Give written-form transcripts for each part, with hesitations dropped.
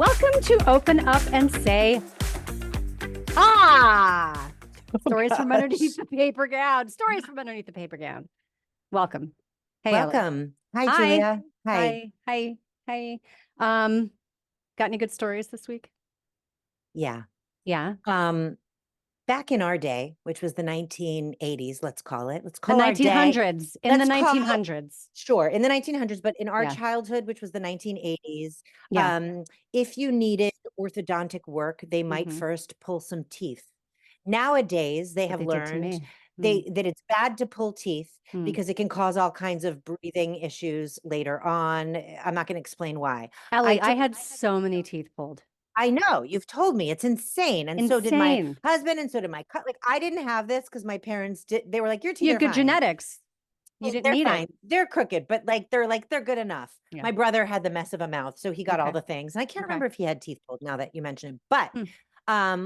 Welcome to Open Up and Say, ah! Stories from underneath the paper gown. Stories from underneath the paper gown. Welcome. Hey, Ellie. Welcome. Hi, Julia. Hi. Hi. Got any good stories this week? Yeah. Yeah. Back in our day, which was the 1980s, let's call it. Let's The call our day. 1900s. In the Let's call it- 1900s. Sure, in the 1900s, but in our Yeah. childhood, which was the 1980s, Yeah. if you needed orthodontic work, they might Mhm. first pull some teeth. Nowadays, they What have they did to learned me. that it's bad to pull teeth Mm. because it can cause all kinds of breathing issues later on. I'm not going to explain why. Ellie, I had so many teeth pulled. I know, you've told me it's insane. And so did my Insane. husband, and so did my cut. Like, I didn't have this because my parents did. They were like, your teeth You are had good fine. genetics. You Well, didn't they're need fine. it. They're crooked, but they're good enough. Yeah. My brother had the mess of a mouth, so he got all Okay. the things. And I can't Okay. remember if he had teeth pulled now that you mention it. But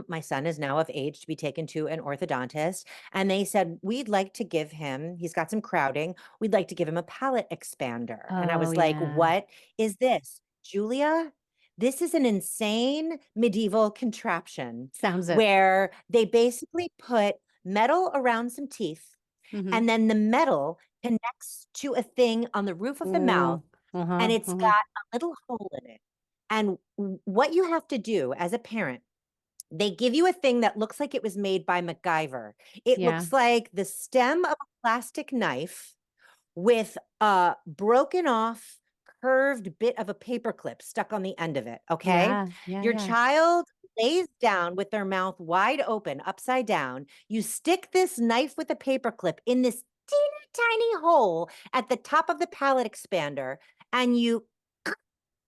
my son is now of age to be taken to an orthodontist. And they said, we'd like to give him, he's got some crowding. We'd like to give him a palate expander. And I Oh, was like, yeah. what is this? Julia, this is an insane medieval contraption Sounds it. where they basically put metal around some teeth, Mhm. and then the metal connects to a thing on the roof of the mouth, and it's got a little hole in it. And what you have to do as a parent, they give you a thing that looks like it was made by MacGyver. It Yeah. looks like the stem of a plastic knife with a broken off curved bit of a paperclip stuck on the end of it. Okay. Your child lays down with their mouth wide open, upside down. You stick this knife with a paperclip in this teeny tiny hole at the top of the palate expander, and you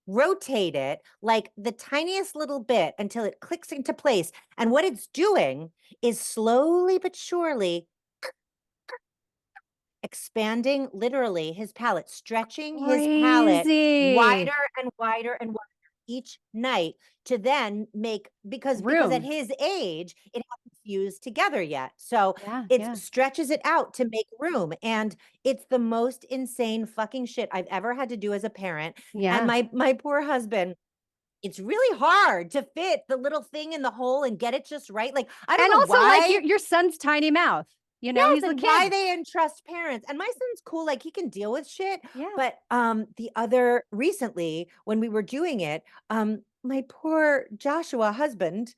rotate it like the tiniest little bit until it clicks into place. And what it's doing is slowly but surely expanding literally his palate, stretching his palate wider and wider and wider each night to then make, because at his age, it hasn't fused together yet. So it stretches it out to make room. And it's the most insane fucking shit I've ever had to do as a parent. And my poor husband, it's really hard to fit the little thing in the hole and get it just right. Like, I don't know why. Like your son's tiny mouth. You know, he's a kid. Why they entrust parents. And my son's cool, like he can deal with shit. Yeah. But recently when we were doing it, my poor Joshua husband,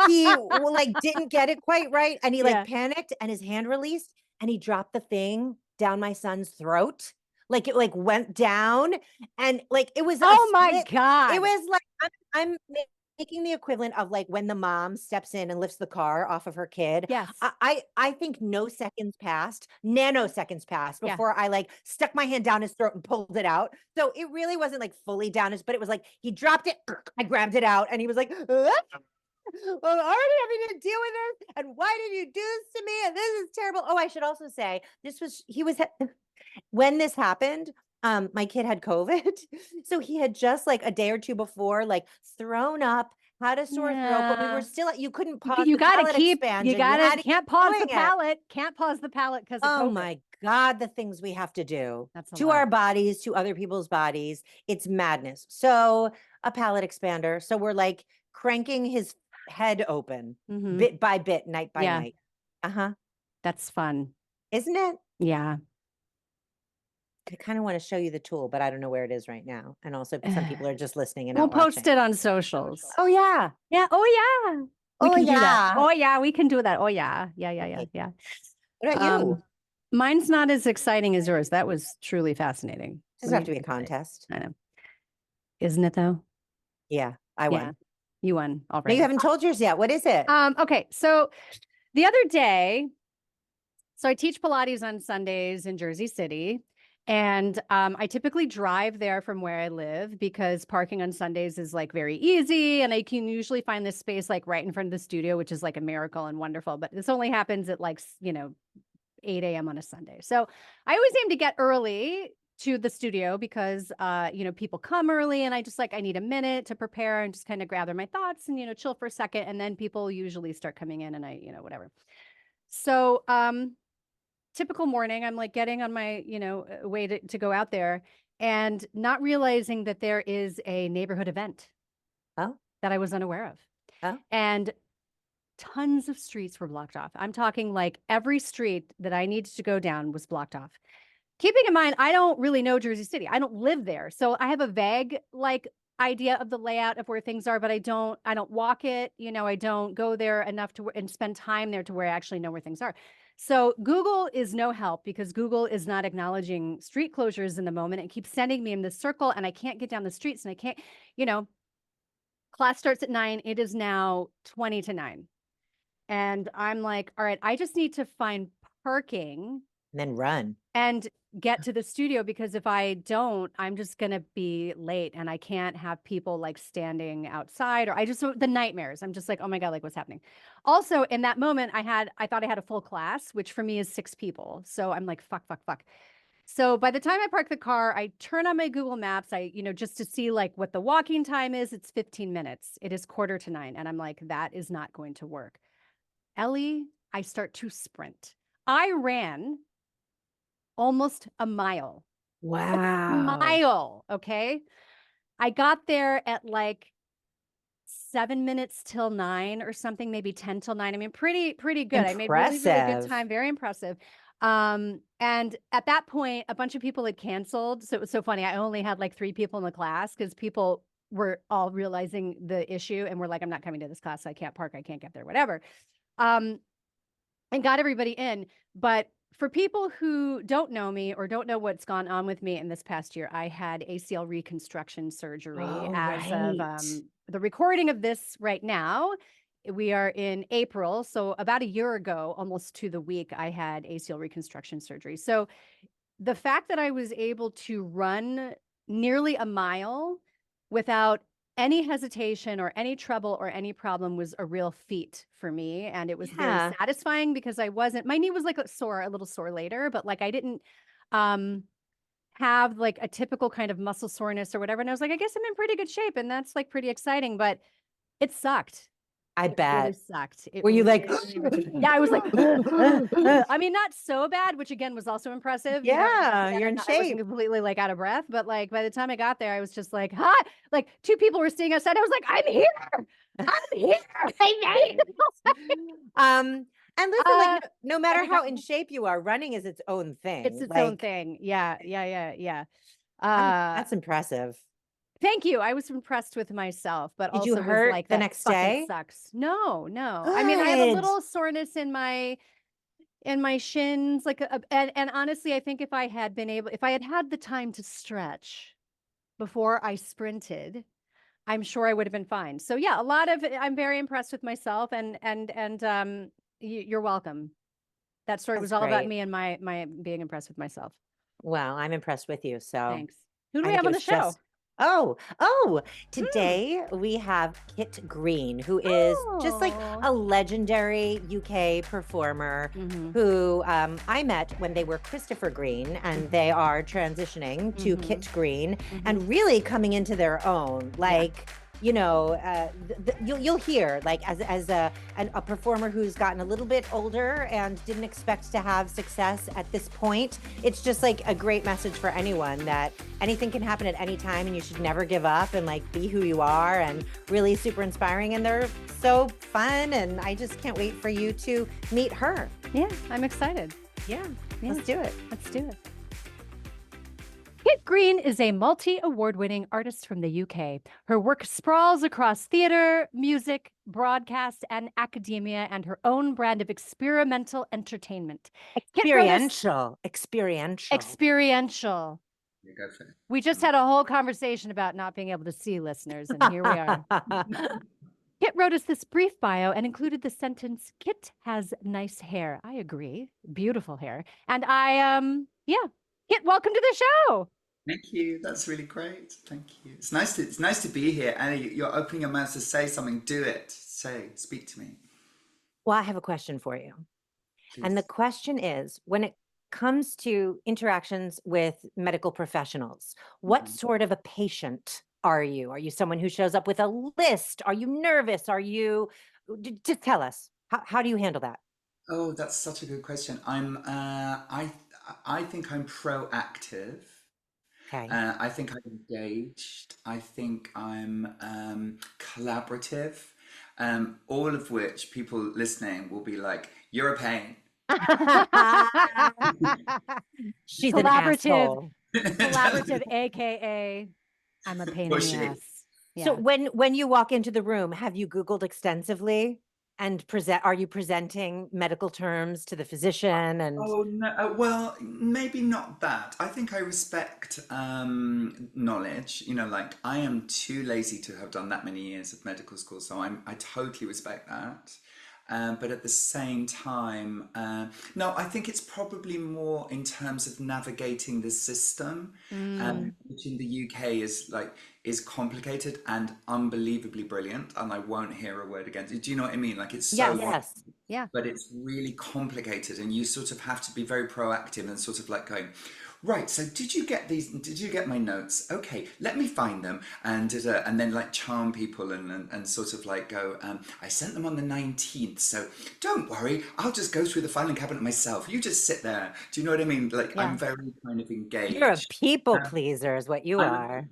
he like didn't get it quite right. And he like panicked and his hand released and he dropped the thing down my son's throat. Like it like went down and like it was my God. It was like I'm making the equivalent of like when the mom steps in and lifts the car off of her kid. Yes. I think nanoseconds passed before I like stuck my hand down his throat and pulled it out. So it really wasn't like fully down his, but it was like he dropped it, I grabbed it out, and he was like, well, I'm already having to deal with this. And why did you do this to me? And this is terrible. Oh, I should also say when this happened, my kid had COVID. So he had just like a day or two before, like thrown up, had a sore throat, but we were still, you couldn't pause the palate expansion. Can't pause the palate. Can't pause the palate because of COVID. Oh my God, the things we have to do to our bodies, to other people's bodies. It's madness. So a palate expander. So we're like cranking his head open bit by bit, night by night. That's fun. Isn't it? Yeah. I kind of want to show you the tool, but I don't know where it is right now. And also some people are just listening and we'll not watching. Post it on socials. Oh yeah. Yeah. Oh yeah. We can do that. Oh yeah, we can do that. Oh yeah. Yeah. What about you? Mine's not as exciting as yours. That was truly fascinating. Doesn't have to be a contest. I know. Isn't it though? Yeah, I won. You won already. No, you haven't told yours yet. What is it? Okay. So the other day, I teach Pilates on Sundays in Jersey City. And I typically drive there from where I live because parking on Sundays is like very easy. And I can usually find this space like right in front of the studio, which is like a miracle and wonderful. But this only happens at like, 8 a.m. on a Sunday. So I always aim to get early to the studio because, people come early and I just I need a minute to prepare and just kind of gather my thoughts and, chill for a second. And then people usually start coming in and I, whatever. So, typical morning, I'm like getting on my, way to go out there. and not realizing that there is a neighborhood event Oh, that I was unaware of. oh, And tons of streets were blocked off. I'm talking like every street that I needed to go down was blocked off. Keeping in mind, I don't really know Jersey City. I don't live there. So I have a vague like idea of the layout of where things are, but I don't walk it, I don't go there enough to and spend time there to where I actually know where things are. So Google is no help because Google is not acknowledging street closures in the moment. It keeps sending me in this circle and I can't get down the streets and I can't, class starts at 9. It is now 20 to 9. And I'm like, all right, I just need to find parking and then run. and get to the studio because if I don't, I'm just going to be late and I can't have people like standing outside or the nightmares. I'm just like, oh my God, like what's happening? Also, in that moment, I thought I had a full class, which for me is 6 people. So I'm like, fuck, fuck, fuck. So by the time I park the car, I turn on my Google Maps, just to see like what the walking time is. It's 15 minutes. It is 8:45. And I'm like, that is not going to work. Ellie, I start to sprint. I ran almost a mile. Wow. Okay. I got there at like 7 minutes till 9 or something, maybe 10 till 9. I mean, pretty good. I made really, really good time. Very impressive. And at that point, a bunch of people had canceled. So it was so funny. I only had like 3 people in the class because people were all realizing the issue and were like, I'm not coming to this class. So I can't park. I can't get there, whatever. And got everybody in. But for people who don't know me or don't know what's gone on with me in this past year, I had ACL reconstruction surgery of the recording of this right now. We are in April. So about a year ago, almost to the week, I had ACL reconstruction surgery. So the fact that I was able to run nearly a mile without any hesitation or any trouble or any problem was a real feat for me. And it was very satisfying because my knee was like a little sore later, but like I didn't have like a typical kind of muscle soreness or whatever. And I was like, I guess I'm in pretty good shape. And that's like pretty exciting, but it sucked. I bet. It really sucked. Were you like, yeah, I was like, I mean, not so bad, which again was also impressive. Yeah, you're in shape. I wasn't completely like out of breath, but like by the time I got there, I was just like, hi. Like 2 people were standing outside. I was like, I'm here. I'm here. I made and listen, like no matter how in shape you are, running is its own thing. It's its own thing. Yeah. That's impressive. Thank you. I was impressed with myself, but Did also you hurt was like the that next fucking day? sucks. No. I mean, I have a little soreness in my shins, like, and honestly, I think if I had had the time to stretch before I sprinted, I'm sure I would have been fine. So yeah, I'm very impressed with myself and you're welcome. That story was all about me and my being impressed with myself. Well, I'm impressed with you. So thanks. Who do we have on the show? Today we have Kit Green, who is just like a legendary UK performer who I met when they were Christopher Green, and they are transitioning to Kit Green and really coming into their own. Like, you'll hear like as a performer who's gotten a little bit older and didn't expect to have success at this point. It's just like a great message for anyone that anything can happen at any time and you should never give up and like be who you are, and really super inspiring. And they're so fun, and I just can't wait for you to meet her. Yeah, I'm excited. Yeah. Let's do it. Kit Green is a multi-award-winning artist from the UK. Her work sprawls across theater, music, broadcast, and academia, and her own brand of experimental entertainment. Experiential. You go for it. We just had a whole conversation about not being able to see, listeners, and here we are. Kit wrote us this brief bio and included the sentence, Kit has nice hair. I agree. Beautiful hair. And Kit, welcome to the show. Thank you. That's really great. Thank you. It's nice to be here. Annie, you're opening your mouth to say something. Do it. Speak to me. Well, I have a question for you. Please. And the question is, when it comes to interactions with medical professionals, what sort of a patient are you? Are you someone who shows up with a list? Are you nervous? Just tell us, how do you handle that? Oh, that's such a good question. I think I'm proactive. Okay. I think I'm engaged. I think I'm collaborative. All of which people listening will be like, "You're a pain." She's an Collaborative, asshole. collaborative, AKA I'm a pain in the Bushy. ass. So Yeah. when you walk into the room, have you Googled extensively and are you presenting medical terms to the physician and Oh no, well, maybe not that. I think I respect knowledge. Like I am too lazy to have done that many years of medical school, so I totally respect that. But at the same time, no, I think it's probably more in terms of navigating the system, Mm, which in the UK is complicated and unbelievably brilliant, and I won't hear a word against it. Do you know what I mean? Like it's so yes. wonderful, yes. Yeah. but it's really complicated, and you sort of have to be very proactive and sort of like going, right, so did you get these, did you get my notes? Okay, let me find them, and then like charm people and sort of like go, I sent them on the 19th, so don't worry, I'll just go through the filing cabinet myself, you just sit there. Do you know what I mean? Like Yeah. I'm very kind of You're a engaged. people um, pleaser is what you are.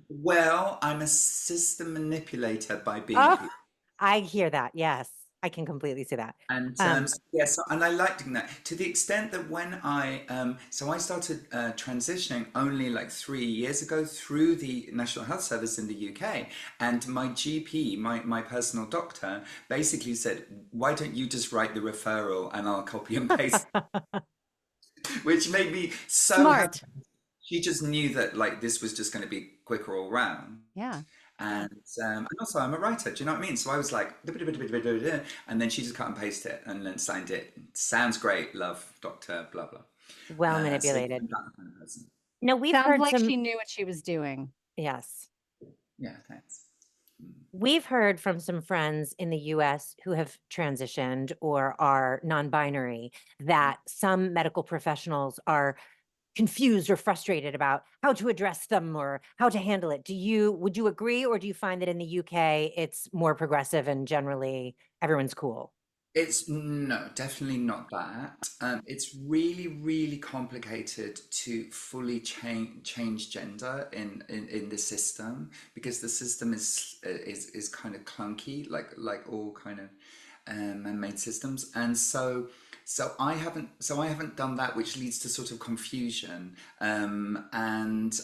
I'm a system manipulator by being a Oh, people. I hear that. Yes. I can completely see that. And Um, yes, and I like doing that to the extent that when I started transitioning only like 3 years ago through the National Health Service in the UK, and my GP, my personal doctor, basically said, "Why don't you just write the referral and I'll copy and paste," which made me so happy. Smart. She just knew that like this was just going to be quicker all round. Yeah. And also I'm a writer, do you know what I mean? So I was like, and then she just cut and paste it and then signed it. Sounds great, love, doctor, blah, blah. well So I'm manipulated. that kind of person. No, we've Sounds heard like some, she knew what she was doing. yes. Yeah, thanks. We've heard from some friends in the US who have transitioned or are non-binary that some medical professionals are confused or frustrated about how to address them or how to handle it. Would you agree, or do you find that in the UK it's more progressive and generally everyone's cool? It's no, definitely not that. It's really, really complicated to fully change gender in the system because the system is kind of clunky, like all kind of man-made systems, and so I haven't done that, which leads to sort of confusion. And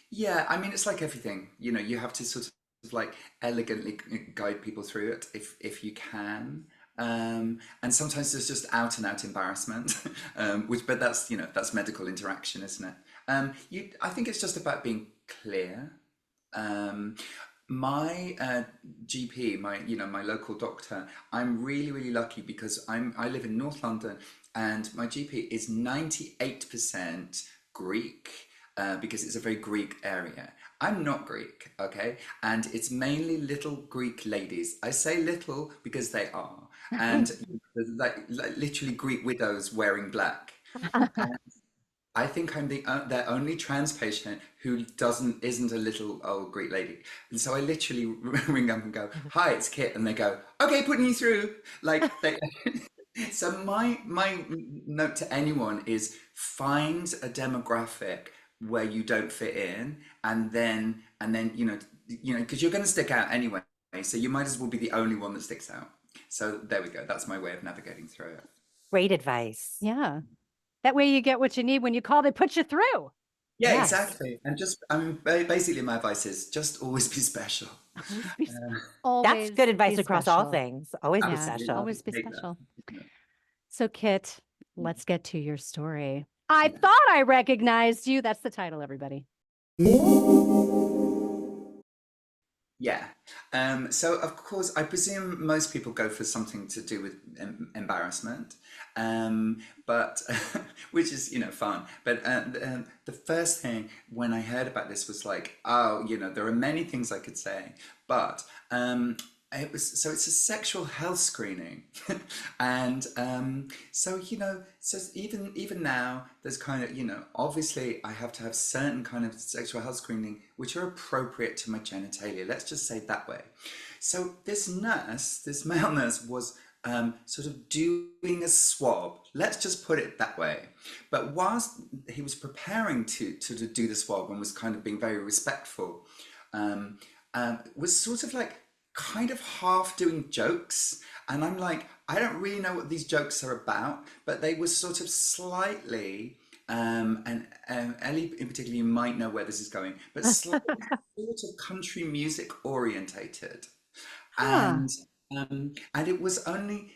yeah, I mean, it's like everything, you have to sort of like elegantly guide people through it if you can. And sometimes there's just out and out embarrassment, but that's medical interaction, isn't it? I think it's just about being clear. Um, my GP, my local doctor, I'm really, really lucky because I live in North London, and my GP is 98% Greek, because it's a very Greek area. I'm not Greek, okay? And it's mainly little Greek ladies. I say little because they are. And like literally Greek widows wearing black. I think I'm their only trans patient who isn't a little old Greek lady. And so I literally ring up and go, "Hi, it's Kit," and they go, "Okay, putting you through." Like they. So my note to anyone is find a demographic where you don't fit in, and then because you're going to stick out anyway. So you might as well be the only one that sticks out. So there we go. That's my way of navigating through it. Great advice. Yeah. That way you get what you need when you call, they put you through. Yeah, Yes. exactly. And basically my advice is just always be special. Always be, Uh, That's always good advice be across all special. things. Always be Yeah. special. Always be Take that. special. Yeah. So Kit, let's get to your story. I thought I recognized you. That's the title, everybody. Yeah. So of course, I presume most people go for something to do with embarrassment, but which is fun. But the first thing when I heard about this was like, oh, there are many things I could say, but it's a sexual health screening, and so even now there's kind of obviously I have to have certain kind of sexual health screening which are appropriate to my genitalia. Let's just say it that way. So this male nurse, was sort of doing a swab. Let's just put it that way. But whilst he was preparing to do the swab and was kind of being very respectful, um, was sort of like kind of half doing jokes. And I'm like, I don't really know what these jokes are about, but they were sort of slightly, and Ellie in particular, you might know where this is going, but slightly sort of country music orientated. Huh. And it was only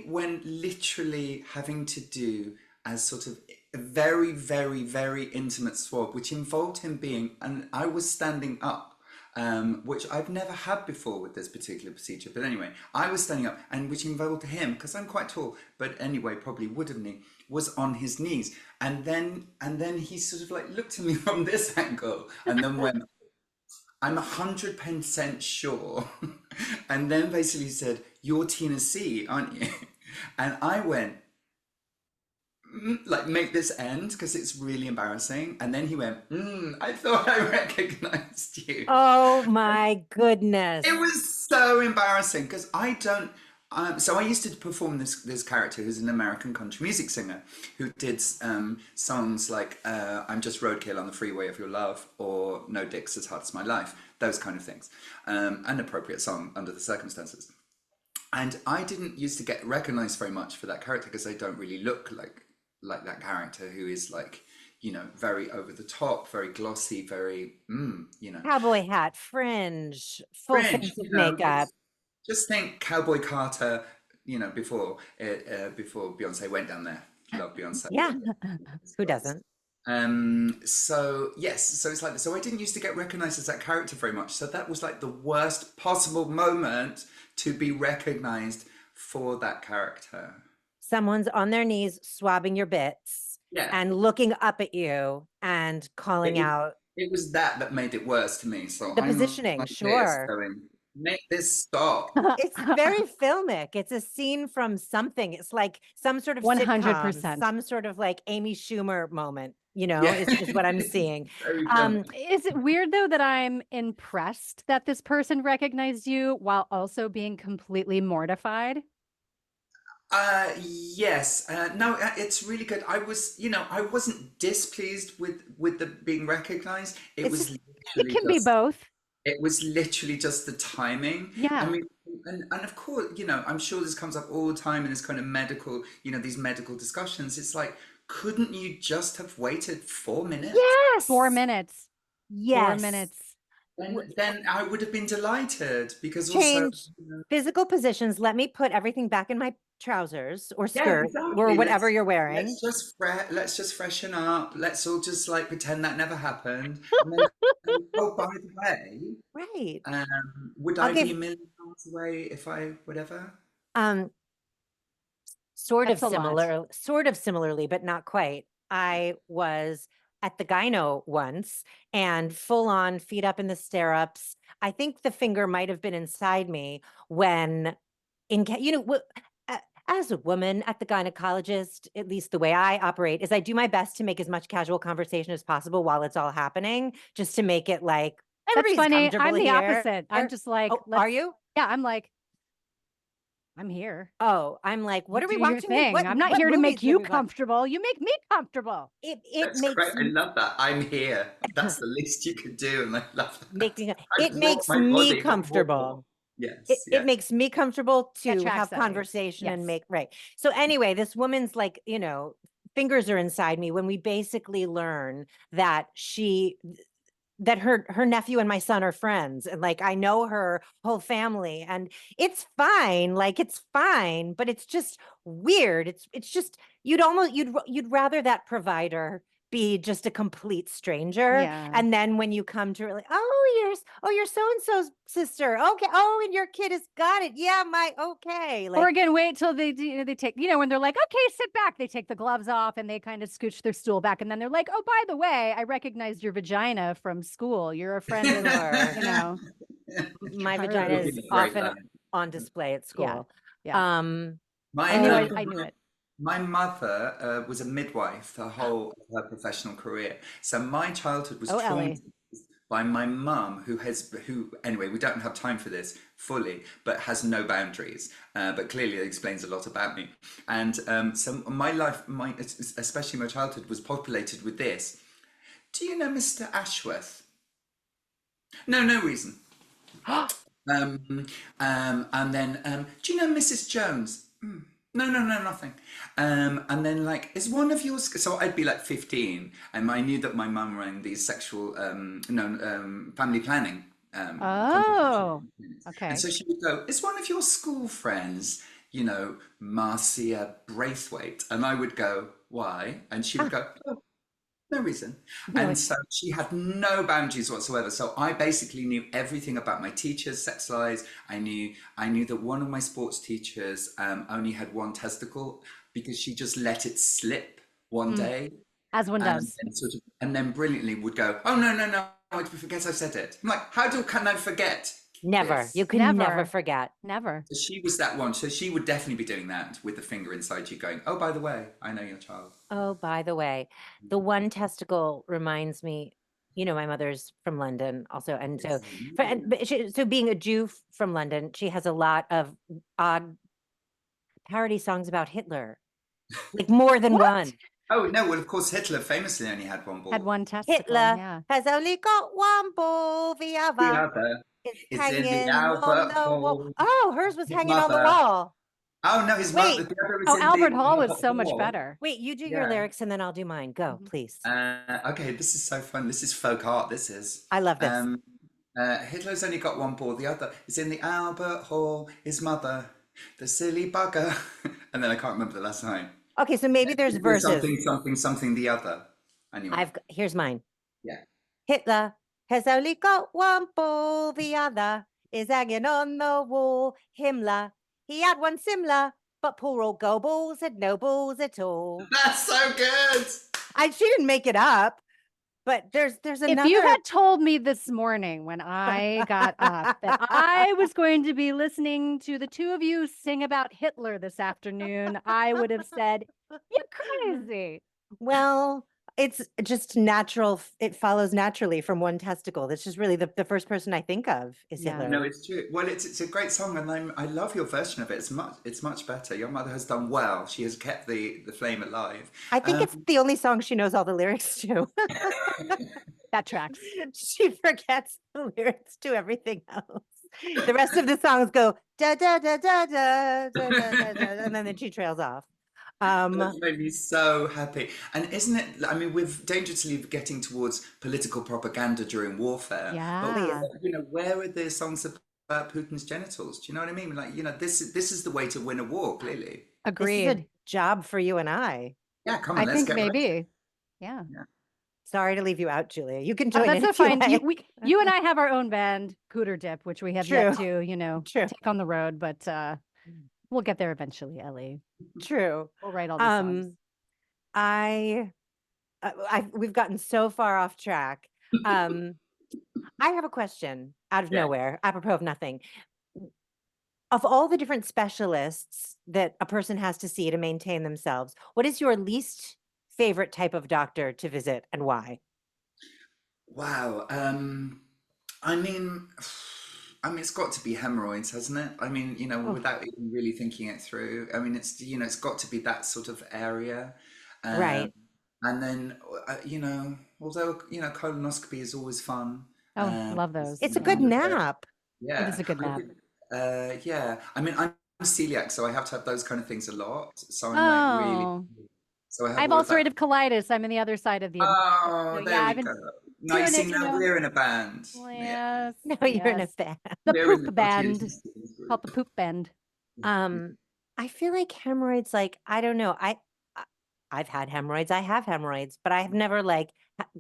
when literally having to do as sort of a very, very, very intimate swab, which involved him being, and I was standing up, which I've never had before with this particular procedure. But anyway, I was standing up, and which involved him, because I'm quite tall, but anyway, probably wouldn't he, was on his knees. And then he sort of like looked at me from this angle and then went, I'm 100% sure. And then basically said, you're Tina C, aren't you? And I went, like, make this end because it's really embarrassing. And then he went, I thought I recognized you. Oh my goodness. It was so embarrassing because I don't. So I used to perform this character who's an American country music singer who did songs like "I'm Just Roadkill on the Freeway of Your Love" or "No Dicks as Hard as My Life," those kind of things, an appropriate song under the circumstances. And I didn't used to get recognized very much for that character because I don't really look like that character who is like, very over the top, very glossy, very Cowboy hat, fringe, full French, face of makeup. just think Cowboy Carter, before Beyonce went down there. Love Beyonce. Yeah. Who doesn't? So yes, so it's like this. So I didn't used to get recognized as that character very much. So that was like the worst possible moment to be recognized for that character. Someone's on their knees swabbing your bits Yeah. and looking up at you and calling It, out it was that made it worse to me. So the I'm positioning. like this, Sure. going, make this stop. It's very filmic. It's a scene from something. It's like some sort of sitcom, 100%. some sort of like Amy Schumer moment, Yeah. is what I'm seeing. Very film. Is it weird though that I'm impressed that this person recognized you while also being completely mortified? Yes. No, it's really good. I wasn't displeased with the being recognized. It can be both. It was literally just the timing. I Yeah. mean, and of course, I'm sure this comes up all the time in this kind of medical, these medical discussions. It's like, couldn't you just have waited 4 minutes? Yes. 4 minutes. 4 Yes. minutes. Then I would have been delighted because Change also, physical positions. Let me put everything back in my trousers or yeah, skirt exactly. or whatever you're wearing. Let's just freshen up. Let's all just like pretend that never happened. And then, oh, by the way, Right. would I be a million miles away if I whatever? Sort of That's a lot. similarly, but not quite. I was at the gyno once and full on feet up in the stirrups. I think the finger might have been inside me when as a woman at the gynecologist, at least the way I operate is I do my best to make as much casual conversation as possible while it's all happening, just to make it like That's everybody's funny. I'm comfortable the here. opposite. I'm just like, Oh, are you? Yeah, I'm like, I'm here. Oh, I'm like, what You are we do your watching? thing. I'm not what here to movies make did you we watch? comfortable. You make me comfortable. It That's makes great. I love that. I'm here. That's the least you could do, and I love that. making I it walk makes my me body, not walk comfortable. more. Yes, It yes. makes me comfortable That to tracks, have Ellie. conversation and Yes. make right. So anyway, this woman's like, fingers are inside me when we basically learn that her nephew and my son are friends, and like I know her whole family, and it's fine, but it's just weird. It's just you'd rather that provider be just a complete stranger, Yeah. and then when you come to really, you're so and so's sister, okay, and your kid has got it, yeah, okay, Or again, wait till they take, when they're like, okay, sit back. They take the gloves off and they kind of scooch their stool back. And then they're like, oh, by the way, I recognized your vagina from school. You're a friend of ours, My vagina is often on display at school. Yeah. I knew it. My mother was a midwife the whole of her professional career. So my childhood was Oh, Ellie. by my mum, who anyway, we don't have time for this fully, but has no boundaries. But clearly, it explains a lot about me. And so my life, especially my childhood, was populated with this. Do you know Mr. Ashworth? No, no reason. And then, do you know Mrs. Jones? No, no, no, nothing. And then like, is one of yours? So I'd be like 15, and I knew that my mum ran these sexual, family planning. Oh, Competitions. And okay. so she would go, is one of your school friends, Marcia Braithwaite? And I would go, why? And she would Ah, go, oh, no reason. Really? And so she had no boundaries whatsoever. So I basically knew everything about my teachers' sex lives. I knew that one of my sports teachers only had one testicle because she just let it slip one Mm, day, as one and does. then and then brilliantly would go, oh no, no, no, I forget I said it. I'm like, can I forget never. You this? can never Never, forget. never. So she was that one. So she would definitely be doing that with the finger inside you, going, oh, by the way, I know your child. Oh, by the way, the one testicle reminds me, my mother's from London also. And so, Yes. so being a Jew from London, she has a lot of odd parody songs about Hitler, like more than What? one. Oh no! Well, of course, Hitler famously only had one Had ball. one testicle, Hitler yeah. has only got one ball, the The other other is is in the hanging on Albert the wall. Hall. Oh, hers was His hanging on the mother. wall. Oh no, his mother. Wait, The other is Oh, in the Albert Hall was Albert so much Hall. better. wait, you do your Yeah. lyrics and then I'll do mine. Go, Mhm. please. Okay, this is so fun. This is folk art. This is. I love this. Hitler's only got one ball. The other is in the Albert Hall. His mother, the silly bugger. And then I can't remember the last line. Okay, so maybe there's There's verses. something, something, something. The other. Anyway. Here's mine. Yeah. Hitler has only got one ball, the other is hanging on the wall. Himmler, he had one similar, but poor old Goebbels had no balls at all. That's so good. She didn't make it up, but there's another. If you had told me this morning when I got up that I was going to be listening to the two of you sing about Hitler this afternoon, I would have said, you're crazy. Well, it's just natural. It follows naturally from one testicle. That's just really the first person I think of is Yeah. Hitler. No, it's true. Well, it's a great song, and I love your version of it. It's much better. Your mother has done well. She has kept the flame alive. I think it's the only song she knows all the lyrics to. That tracks. She forgets the lyrics to everything else. The rest of the songs go da da da da da da da da, da and then she trails off. That made me so happy. And isn't it? I mean, we're dangerously getting towards political propaganda during warfare. Yeah. But where are the songs about Putin's genitals? Do you know what I mean? Like, this is the way to win a war. Clearly. Agreed. This is a job for you and I. Yeah, come on. I Let's think get right. maybe. Yeah. Sorry to leave you out, Julia. You can Oh, join that's in so if you fine. like. You and I have our own band, Cooter Dip, which we have yet True. to, True. take on the road, but we'll get there eventually, Ellie. True. We'll write all the songs. We've gotten so far off track. I have a question out of nowhere, apropos of nothing. Of all the different specialists that a person has to see to maintain themselves, what is your least favorite type of doctor to visit and why? Wow. I mean, it's got to be hemorrhoids, hasn't it? I mean, Oh, without even really thinking it through. I mean, it's got to be that sort of area. right. And then, although, colonoscopy is always fun. Oh, love those. It's a Yeah. good nap. Yeah. It is a good nap. Yeah. I mean, I'm celiac, so I have to have those kind of things a lot. So I'm like really, Oh, so I I have have all of that. ulcerative colitis. I'm in the other side of the. Oh, So, there yeah, we I've been go. Now you doing see, it, now we're in a band. Yeah. Yes. No, you're in a Yes. band. The We're in the poop band. fertility systems group. Called the poop band. I feel like hemorrhoids, like, I don't know. I've had hemorrhoids. I have hemorrhoids, but I have never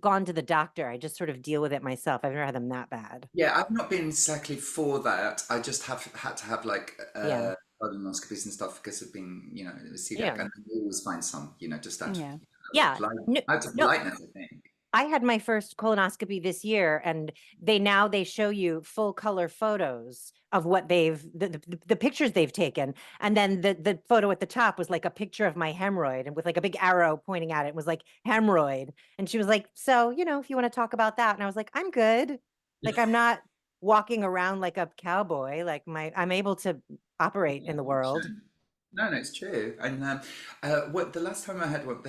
gone to the doctor. I just sort of deal with it myself. I've never had them that bad. Yeah, I've not been exactly for that. I just have had to have Yeah. colonoscopies and stuff because of being, celiac, Yeah. and we always find some, just out of Yeah. Yeah. No, out of no, politeness, I think. I had my first colonoscopy this year, and they show you full color photos of what the pictures they've taken. And then the photo at the top was like a picture of my hemorrhoid and with like a big arrow pointing at it, was like hemorrhoid. And she was like, so, if you want to talk about that. And I was like, I'm good. Like, I'm not walking around like a cowboy. Like I'm able to operate in the world. No, no, it's true. And what the last time I had one,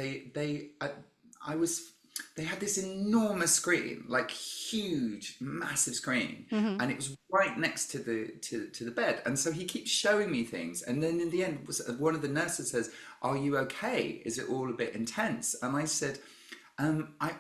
I was, they had this enormous screen, like huge, massive screen, Mhm. and it was right next to the bed. And so he keeps showing me things, and then in the end, one of the nurses says, "Are you okay? Is it all a bit intense?" And I said, I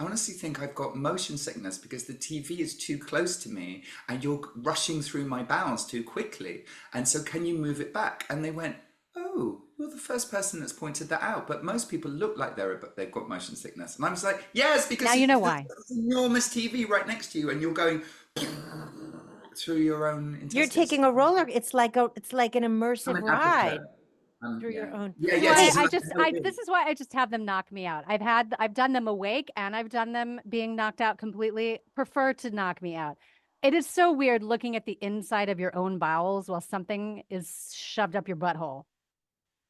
honestly think I've got motion sickness because the TV is too close to me and you're rushing through my bowels too quickly. And so can you move it back? And they went, "Oh, you're the first person that's pointed that out. But most people look like they've got motion sickness." And I was like, "Yes, because Now you know there's why. this enormous TV right next to you and you're going through your own You're intestines." taking a roller. It's like an I'm immersive an ride advocate. through Yeah. your own. Yeah, This is yeah, why it's Hey, I like just I this is why I just have them knock me out. I've done them awake and I've done them being knocked out completely. Prefer to knock me out. It is so weird looking at the inside of your own bowels while something is shoved up your butthole.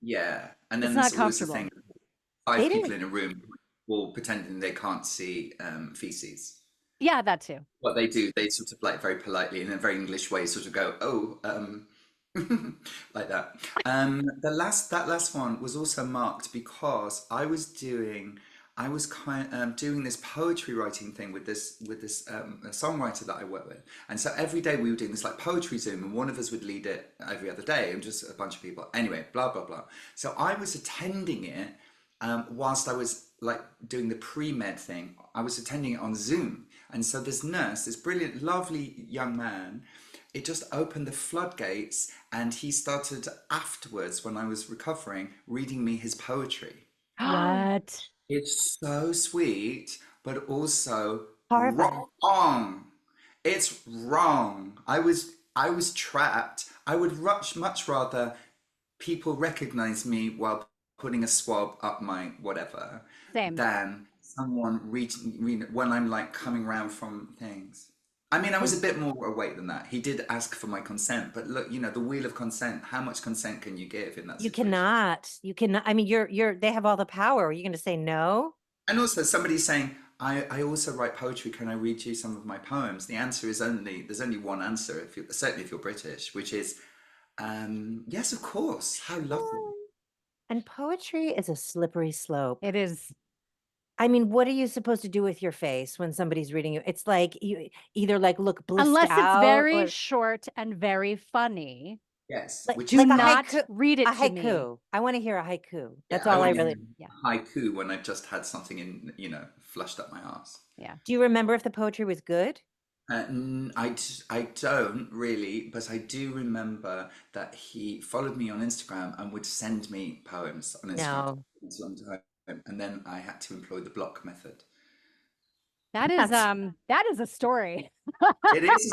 yeah. And It's then not there's always the comfortable. thing, five they people didn't. in a room all pretending they can't see feces. Yeah, that too. What they do, they sort of like very politely in a very English way, sort of go, "Oh, like that." That last one was also marked because I was doing this poetry writing thing with this a songwriter that I work with, and so every day we were doing this like poetry Zoom, and one of us would lead it every other day, and just a bunch of people. Anyway, blah blah blah. So I was attending it whilst I was like doing the pre-med thing. I was attending it on Zoom, and so this nurse, this brilliant, lovely young man, it just opened the floodgates, and he started afterwards, when I was recovering, reading me his poetry. What? It's so sweet, but also Horrifying. wrong. It's wrong. I was trapped. I would much rather people recognize me while putting a swab up my whatever Same. than someone reading when I'm like coming around from things. I mean, I was a bit more awake than that. He did ask for my consent, but look, the wheel of consent, how much consent can you give in that You situation? cannot. You cannot. I mean, they have all the power. Are you going to say no? And also somebody saying, I also write poetry, can I read you some of my poems? The answer is there's only one answer, certainly if you're British, which is, yes, of course. How lovely. And poetry is a slippery slope. It is. I mean, what are you supposed to do with your face when somebody's reading you? It's like you either like look blissed Unless it's out very or short and very funny, Yes, like which do is like a fine. not haiku. read A it to me. haiku. I want to hear a haiku. Yeah, That's I all I want to really. hear Yeah. haiku when I've just had something flushed up my ass. Yeah. Do you remember if the poetry was good? I don't really, but I do remember that he followed me on Instagram and would send me poems on Instagram for No. a long time, and then I had to employ the block method. That's That is a story. It is.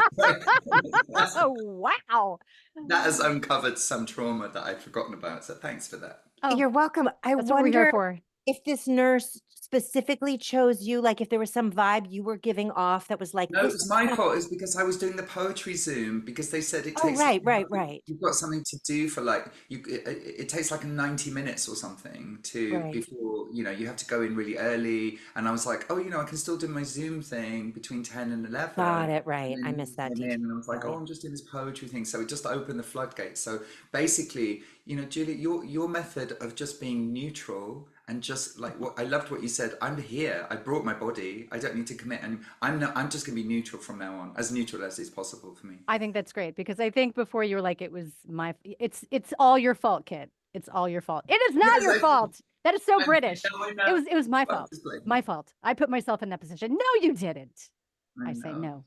Oh, wow. That has uncovered some trauma that I'd forgotten about, so thanks for that. Oh, You're welcome. I that's what we're here wonder for. if this nurse specifically chose you, like if there was some vibe you were giving off that was like No, it this was is my gonna. fault. It was because I was doing the poetry Zoom because they said it Oh, takes right, right, right, you've got something to do for like it takes like 90 minutes or something to right. before you have to go in really early, and I was like, "Oh, I can still do my Zoom thing between 10 and 11." Got it, And right. I then missed that came in detail. and I was like, "Oh, Right. I'm just doing this poetry thing." So it just opened the floodgates. So basically, Julie, your method of just being neutral and just like what I loved what you said. I'm here. I brought my body. I don't need to commit, and I'm just gonna be neutral from now on, as neutral as is possible for me. I think that's great because I think before you were like, it's all your fault, kid. It's all your fault. It is not Yes, your fault. That is so British. I know. It was my I'm fault. just blaming My you. fault. I put myself in that position. No, you didn't. I I say know. no.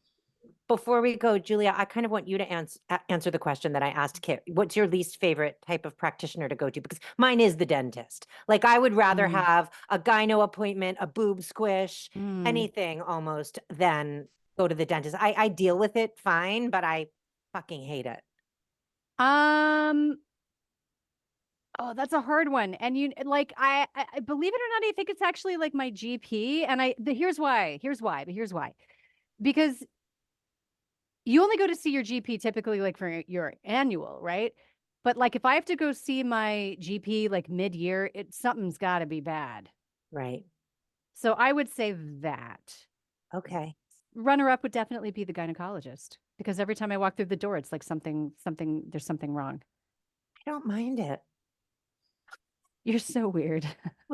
Before we go, Julia, I kind of want you to answer the question that I asked Kit. What's your least favorite type of practitioner to go to? Because mine is the dentist. Like I would rather Mm. have a gyno appointment, a boob squish, Mm. anything almost than go to the dentist. I deal with it fine, but I fucking hate it. Um, Oh, that's a hard one. And I believe it or not, I think it's actually like my GP. And here's why. Here's why. Because you only go to see your GP typically like for your annual, right? But like if I have to go see my GP like mid-year, something's got to be bad. Right. So I would say that. Okay. Runner up would definitely be the gynecologist because every time I walk through the door, it's like there's something wrong. I don't mind it. You're so weird.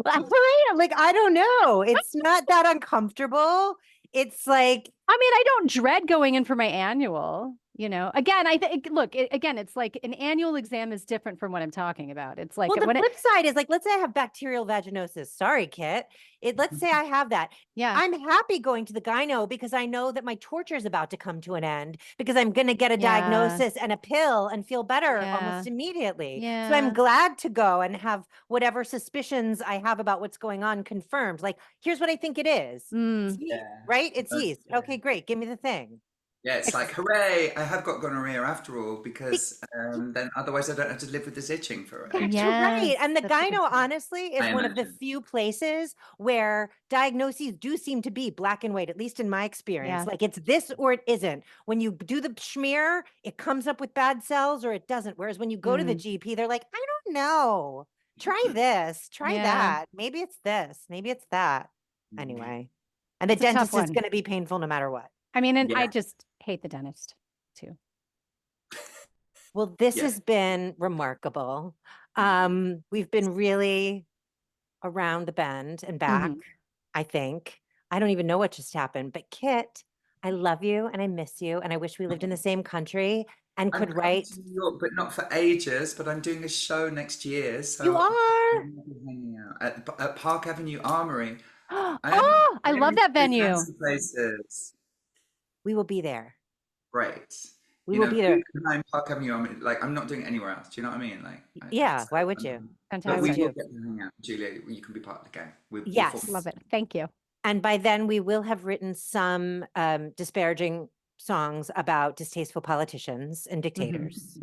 I'm like, I don't know. It's not that uncomfortable. It's like, I mean, I don't dread going in for my annual, Again, I think, look, again, it's like an annual exam is different from what I'm talking about. It's like well, the flip side is like, let's say I have bacterial vaginosis. Sorry, Kit. Let's say I have that. Yeah. I'm happy going to the gyno because I know that my torture is about to come to an end because I'm going to get a diagnosis and a pill and feel better almost immediately. Yeah. So I'm glad to go and have whatever suspicions I have about what's going on confirmed. Like, here's what I think it is. It's yeast, right? It's yeast. Okay, great. Give me the thing. Yeah, it's like, hooray, I have got gonorrhea after all, because then otherwise I don't have to live with this itching for That's ages. right. And the gyno, honestly, is one of the few places where diagnoses do seem to be black and white, at least in my experience. Yeah. Like it's this or it isn't. When you do the smear, it comes up with bad cells or it doesn't. Whereas when you go to the GP, they're like, I don't know. Try this, try that. Maybe it's this, maybe it's that. Anyway. And the It's a tough dentist is one. going to be painful no matter what. I mean, and Yeah. I just hate the dentist too. Well, this Yeah. has been remarkable. We've been really around the bend and back, I think. I don't even know what just happened, but Kit, I love you and I miss you and I wish we lived in the same country and I'm could coming write. to New York, but not for ages. But I'm doing a show next year, so You are? I'm gonna be hanging out at Park Avenue Armory. I love that venue. Fancy places. We will be there. Great. We will be there. Behind Park Avenue Armory. Like, I'm not doing it anywhere else. Do you know what I mean? Like, Yeah, why would you? But we will get to hang out. Julia, you can be part of the gang. Yes. Love it. Thank you. And by then we will have written some disparaging songs about distasteful politicians and dictators.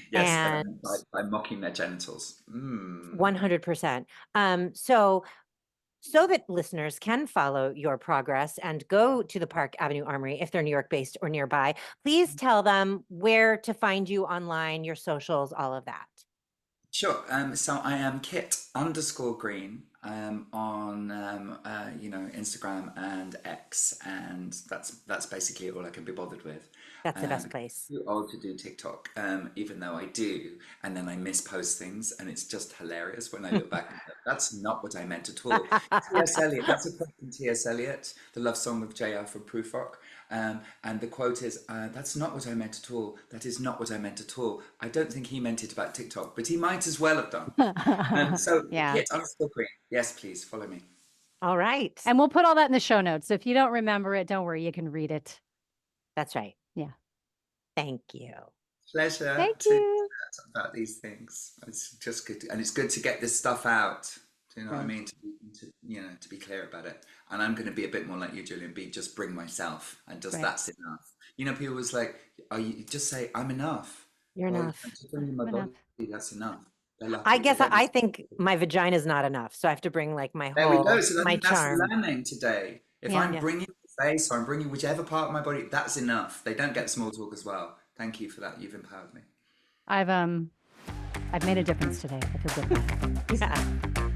Yes, by mocking their genitals. 100%. So that listeners can follow your progress and go to the Park Avenue Armory if they're New York based or nearby, please tell them where to find you online, your socials, all of that. Sure. So I am Kit_Green on Instagram and X, and that's basically all I can be bothered with. That's the best place. Too old to do TikTok, even though I do, and then I mispost things, and it's just hilarious when I look back. That's not what I meant at all. T.S. Eliot. That's a quote from T.S. Eliot, the love song of J.R. from Proof Rock. And the quote is, that's not what I meant at all. That is not what I meant at all. I don't think he meant it about TikTok, but he might as well have done. Kit_Green. Yes, please follow me. All right. And we'll put all that in the show notes. So if you don't remember it, don't worry, you can read it. That's right. Yeah. Thank you. Pleasure. Thank you. Chat about these things. It's just good, and it's good to get this stuff out. Do you know what I mean? To be clear about it. And I'm going to be a bit more like you, Julian. Just bring myself, and just that's enough. People was like, you just say I'm enough. You're enough. Just bring my body. That's enough. I guess I think my vagina is not enough, so I have to bring like my whole. There we go. So my that's charm. learning today. If I'm bringing the face or I'm bringing whichever part of my body, that's enough. They don't get small talk as well. Thank you for that. You've empowered me. I've made a difference today. I feel good. Yeah.